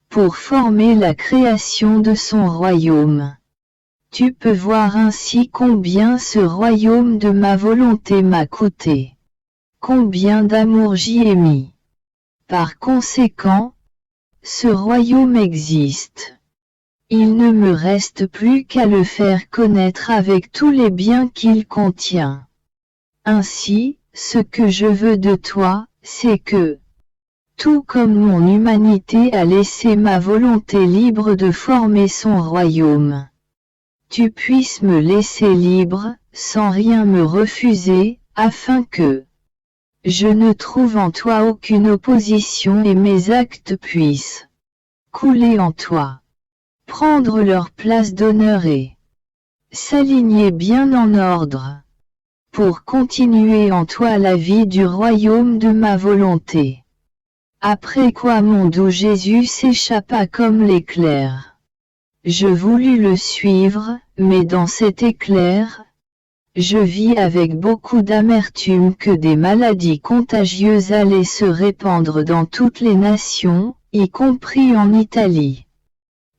pour former la création de son royaume. Tu peux voir ainsi combien ce royaume de ma volonté m'a coûté. Combien d'amour j'y ai mis. Par conséquent, ce royaume existe. Il ne me reste plus qu'à le faire connaître avec tous les biens qu'il contient. Ainsi, ce que je veux de toi, c'est que, tout comme mon humanité a laissé ma volonté libre de former son royaume, tu puisses me laisser libre, sans rien me refuser, afin que je ne trouve en toi aucune opposition et mes actes puissent couler en toi, prendre leur place d'honneur et s'aligner bien en ordre, pour continuer en toi la vie du royaume de ma volonté. Après quoi mon doux Jésus s'échappa comme l'éclair. Je voulus le suivre, mais dans cet éclair, je vis avec beaucoup d'amertume que des maladies contagieuses allaient se répandre dans toutes les nations, y compris en Italie.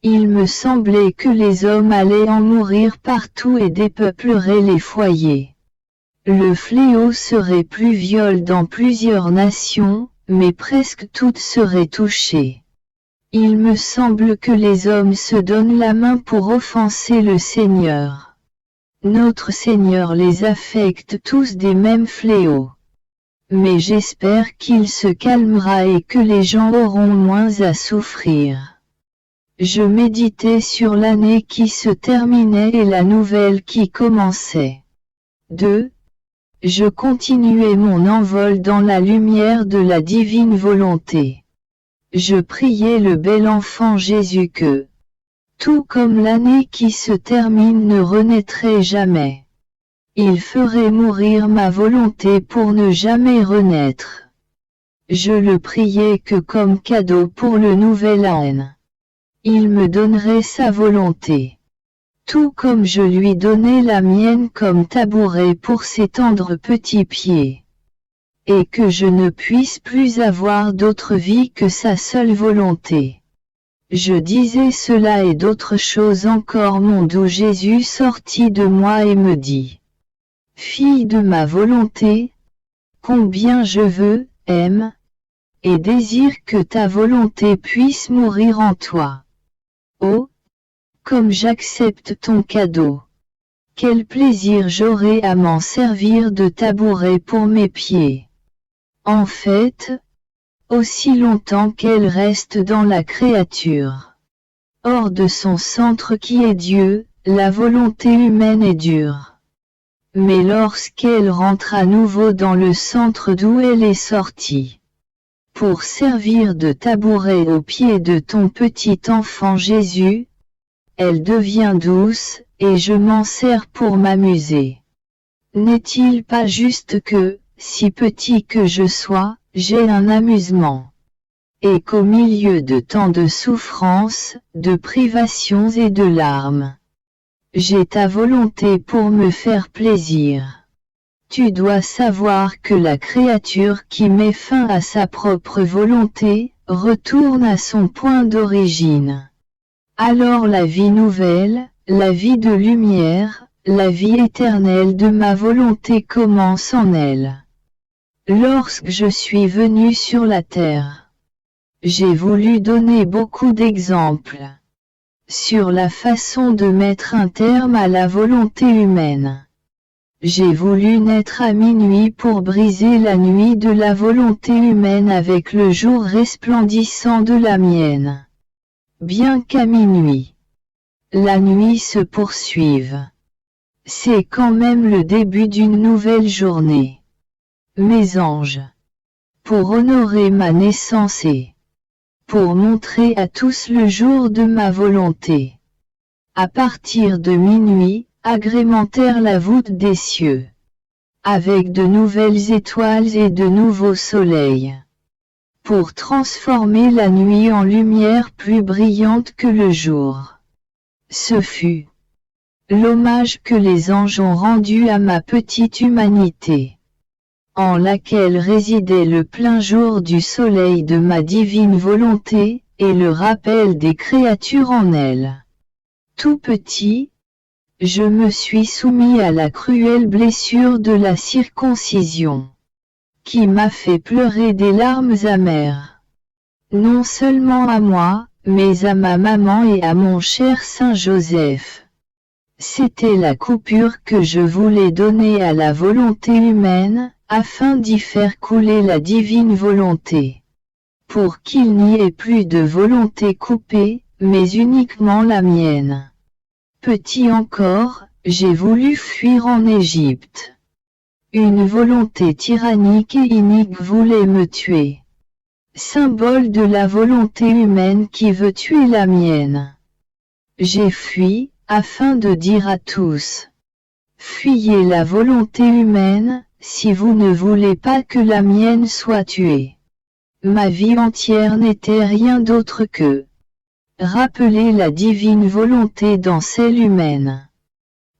Il me semblait que les hommes allaient en mourir partout et dépeuplerait les foyers. Le fléau serait pluviol dans plusieurs nations, mais presque toutes seraient touchées. Il me semble que les hommes se donnent la main pour offenser le Seigneur. Notre Seigneur les affecte tous des mêmes fléaux. Mais j'espère qu'il se calmera et que les gens auront moins à souffrir. Je méditais sur l'année qui se terminait et la nouvelle qui commençait. 2. Je continuais mon envol dans la lumière de la divine volonté. Je priais le bel enfant Jésus que, tout comme l'année qui se termine ne renaîtrait jamais, il ferait mourir ma volonté pour ne jamais renaître. Je le priais que comme cadeau pour le nouvel an, il me donnerait sa volonté, tout comme je lui donnais la mienne comme tabouret pour ses tendres petits pieds. Et que je ne puisse plus avoir d'autre vie que sa seule volonté. Je disais cela et d'autres choses encore. Mon doux Jésus sortit de moi et me dit, fille de ma volonté, combien je veux, aime, et désire que ta volonté puisse mourir en toi. Oh, comme j'accepte ton cadeau. Quel plaisir j'aurai à m'en servir de tabouret pour mes pieds. En fait, aussi longtemps qu'elle reste dans la créature, hors de son centre qui est Dieu, la volonté humaine est dure. Mais lorsqu'elle rentre à nouveau dans le centre d'où elle est sortie, pour servir de tabouret aux pieds de ton petit enfant Jésus, elle devient douce, et je m'en sers pour m'amuser. N'est-il pas juste que, si petit que je sois, j'ai un amusement, et qu'au milieu de tant de souffrances, de privations et de larmes, j'ai ta volonté pour me faire plaisir. Tu dois savoir que la créature qui met fin à sa propre volonté, retourne à son point d'origine. Alors la vie nouvelle, la vie de lumière, La vie éternelle de ma volonté commence en elle. Lorsque je suis venu sur la terre, j'ai voulu donner beaucoup d'exemples sur la façon de mettre un terme à la volonté humaine. J'ai voulu naître à minuit pour briser la nuit de la volonté humaine avec le jour resplendissant de la mienne. Bien qu'à minuit, la nuit se poursuive. C'est quand même le début d'une nouvelle journée. Mes anges, pour honorer ma naissance et pour montrer à tous le jour de ma volonté, à partir de minuit, agrémentèrent la voûte des cieux, avec de nouvelles étoiles et de nouveaux soleils, pour transformer la nuit en lumière plus brillante que le jour. Ce fut l'hommage que les anges ont rendu à ma petite humanité, en laquelle résidait le plein jour du soleil de ma divine volonté, et le rappel des créatures en elle. Tout petit, je me suis soumis à la cruelle blessure de la circoncision, qui m'a fait pleurer des larmes amères. Non seulement à moi, mais à ma maman et à mon cher Saint Joseph. C'était la coupure que je voulais donner à la volonté humaine, afin d'y faire couler la divine volonté. Pour qu'il n'y ait plus de volonté coupée, mais uniquement la mienne. Petit encore, j'ai voulu fuir en Égypte. Une volonté tyrannique et inique voulait me tuer. Symbole de la volonté humaine qui veut tuer la mienne. J'ai fui, afin de dire à tous: fuyez la volonté humaine, si vous ne voulez pas que la mienne soit tuée. Ma vie entière n'était rien d'autre que rappeler la divine volonté dans celle humaine.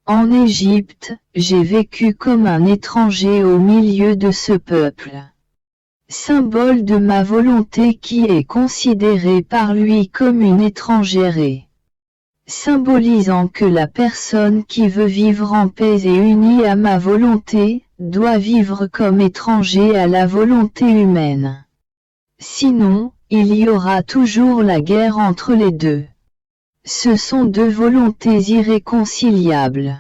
En Égypte, j'ai vécu comme un étranger au milieu de ce peuple. Symbole de ma volonté qui est considérée par lui comme une étrangère et symbolisant que la personne qui veut vivre en paix et unie à ma volonté, doit vivre comme étranger à la volonté humaine. Sinon, il y aura toujours la guerre entre les deux. Ce sont deux volontés irréconciliables.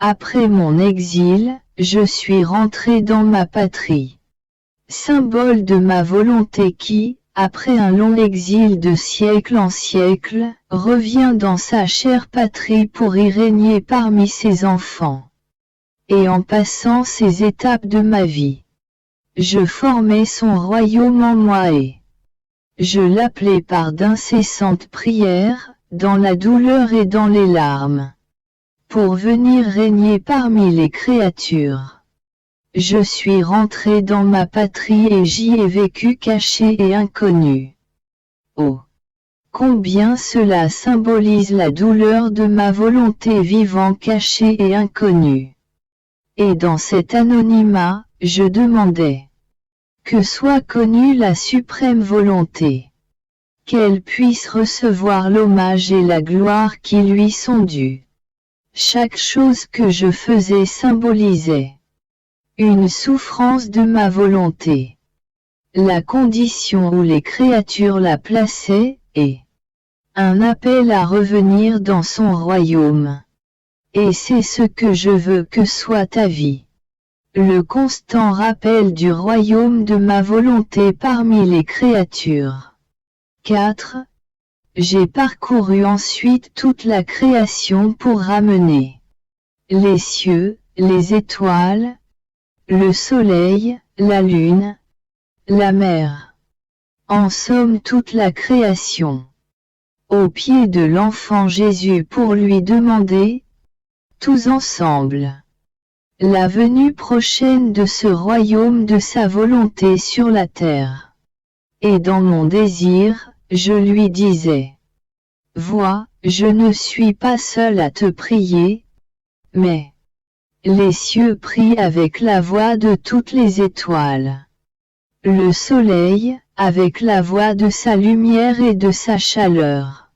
Après mon exil, je suis rentré dans ma patrie. Symbole de ma volonté qui, après un long exil de siècle en siècle, revient dans sa chère patrie pour y régner parmi ses enfants. Et en passant ces étapes de ma vie, je formais son royaume en moi et je l'appelais par d'incessantes prières, dans la douleur et dans les larmes, pour venir régner parmi les créatures. Je suis rentré dans ma patrie et j'y ai vécu caché et inconnu. Oh! Combien cela symbolise la douleur de ma volonté vivant cachée et inconnue. Et dans cet anonymat, je demandais que soit connue la suprême volonté, qu'elle puisse recevoir l'hommage et la gloire qui lui sont dus. Chaque chose que je faisais symbolisait une souffrance de ma volonté, la condition où les créatures la plaçaient, et un appel à revenir dans son royaume. Et c'est ce que je veux que soit ta vie. Le constant rappel du royaume de ma volonté parmi les créatures. 4. J'ai parcouru ensuite toute la création pour ramener les cieux, les étoiles, le soleil, la lune, la mer. En somme toute la création. Aux pieds de l'enfant Jésus pour lui demander, tous ensemble, la venue prochaine de ce royaume de sa volonté sur la terre. Et dans mon désir, je lui disais: vois, je ne suis pas seul à te prier, mais les cieux prient avec la voix de toutes les étoiles. Le soleil, avec la voix de sa lumière et de sa chaleur.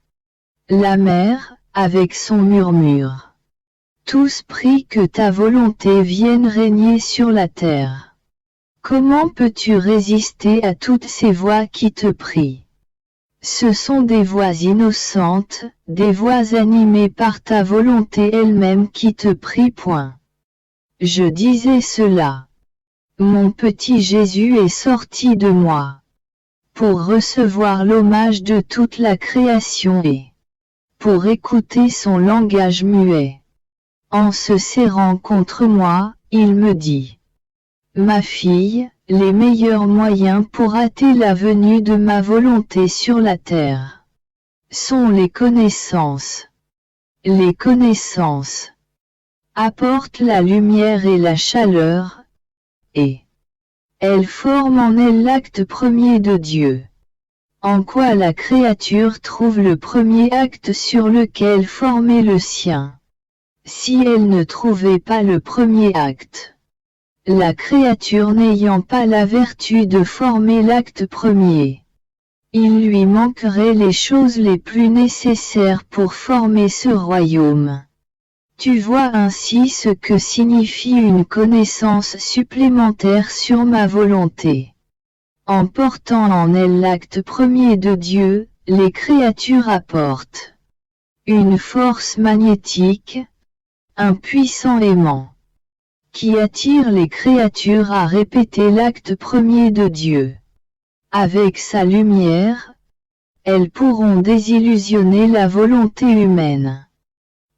La mer, avec son murmure. Tous prient que ta volonté vienne régner sur la terre. Comment peux-tu résister à toutes ces voix qui te prient? Ce sont des voix innocentes, des voix animées par ta volonté elle-même qui te prient. Je disais cela. Mon petit Jésus est sorti de moi pour recevoir l'hommage de toute la création et pour écouter son langage muet. En se serrant contre moi, il me dit: Ma fille, les meilleurs moyens pour hâter la venue de ma volonté sur la terre sont les connaissances. Les connaissances apportent la lumière et la chaleur, et elles forment en elles l'acte premier de Dieu. En quoi la créature trouve le premier acte sur lequel former le sien? Si elle ne trouvait pas le premier acte, la créature n'ayant pas la vertu de former l'acte premier, il lui manquerait les choses les plus nécessaires pour former ce royaume. Tu vois ainsi ce que signifie une connaissance supplémentaire sur ma volonté. En portant en elle l'acte premier de Dieu, les créatures apportent une force magnétique, un puissant aimant, qui attire les créatures à répéter l'acte premier de Dieu. Avec sa lumière, elles pourront désillusionner la volonté humaine.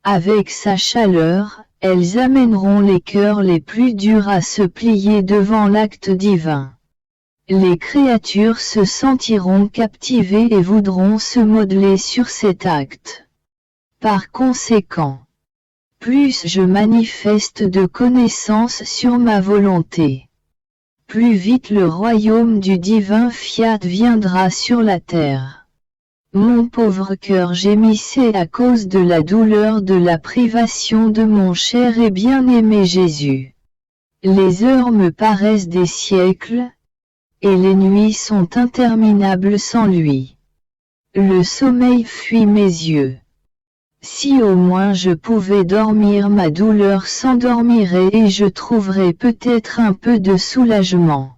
Avec sa chaleur, elles amèneront les cœurs les plus durs à se plier devant l'acte divin. Les créatures se sentiront captivées et voudront se modeler sur cet acte. Par conséquent, plus je manifeste de connaissances sur ma volonté, plus vite le royaume du divin fiat viendra sur la terre. Mon pauvre cœur gémissait à cause de la douleur de la privation de mon cher et bien-aimé Jésus. Les heures me paraissent des siècles, et les nuits sont interminables sans lui. Le sommeil fuit mes yeux. Si au moins je pouvais dormir, ma douleur s'endormirait et je trouverais peut-être un peu de soulagement.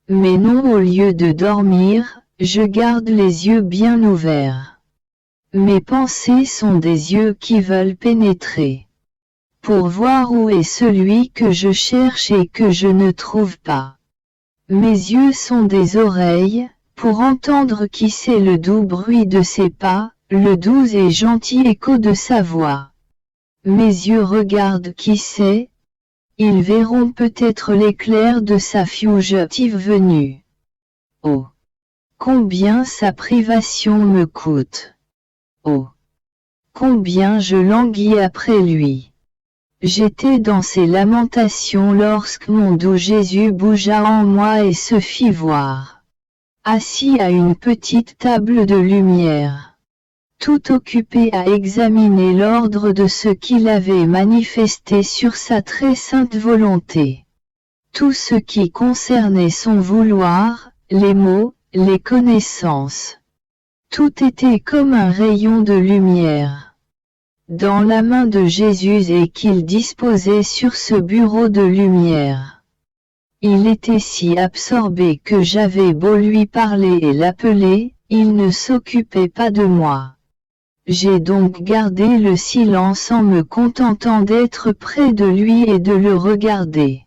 Mais non, au lieu de dormir, je garde les yeux bien ouverts. Mes pensées sont des yeux qui veulent pénétrer, pour voir où est celui que je cherche et que je ne trouve pas. Mes yeux sont des oreilles, pour entendre qui c'est le doux bruit de ses pas, le doux et gentil écho de sa voix. Mes yeux regardent qui c'est, ils verront peut-être l'éclair de sa fugitive venue. Oh! Combien sa privation me coûte! Oh! Combien je languis après lui! J'étais dans ces lamentations lorsque mon doux Jésus bougea en moi et se fit voir, assis à une petite table de lumière, tout occupé à examiner l'ordre de ce qu'il avait manifesté sur sa très sainte volonté. Tout ce qui concernait son vouloir, les mots, les connaissances. Tout était comme un rayon de lumière dans la main de Jésus et qu'il disposait sur ce bureau de lumière. Il était si absorbé que j'avais beau lui parler et l'appeler, il ne s'occupait pas de moi. J'ai donc gardé le silence en me contentant d'être près de lui et de le regarder.